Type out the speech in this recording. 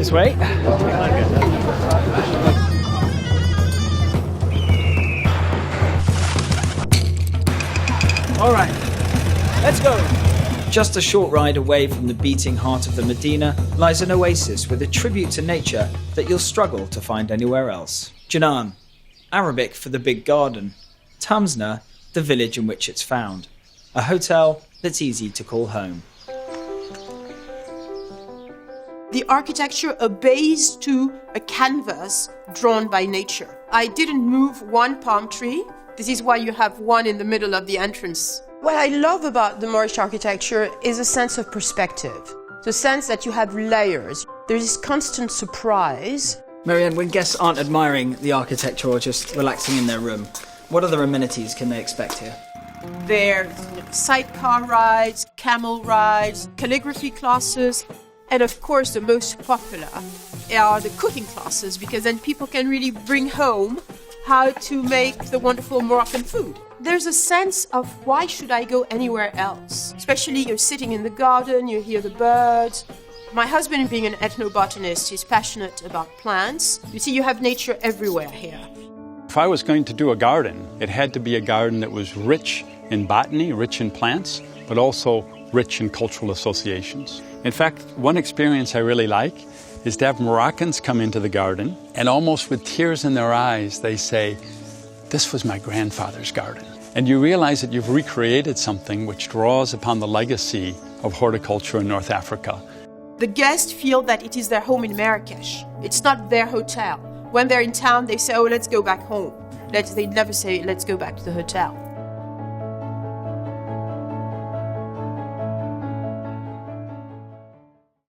This way. All right, let's go. Just a short ride away from the beating heart of the Medina lies an oasis with a tribute to nature that you'll struggle to find anywhere else. Jnane, Arabic for the big garden. Tamsna, the village in which it's found. A hotel that's easy to call home. The architecture obeys to a canvas drawn by nature. I didn't move one palm tree. This is why you have one in the middle of the entrance. What I love about the Moorish architecture is a sense of perspective. The sense that you have layers. There's this constant surprise. Marianne, when guests aren't admiring the architecture or just relaxing in their room, what other amenities can they expect here? There's sidecar rides, camel rides, calligraphy classes, and of course the most popular are the cooking classes, because then people can really bring home how to make the wonderful Moroccan food. There's a sense of why should I go anywhere else? Especially you're sitting in the garden, you hear the birds. My husband, being an ethnobotanist, is passionate about plants. You see, you have nature everywhere here. If I was going to do a garden, it had to be a garden that was rich in botany, rich in plants, but also rich in cultural associations. In fact, one experience I really like is to have Moroccans come into the garden and almost with tears in their eyes, they say, "This was my grandfather's garden." And you realize that you've recreated something which draws upon the legacy of horticulture in North Africa. The guests feel that it is their home in Marrakech. It's not their hotel. When they're in town, they say, "Oh, let's go back home." They never say, "Let's go back to the hotel."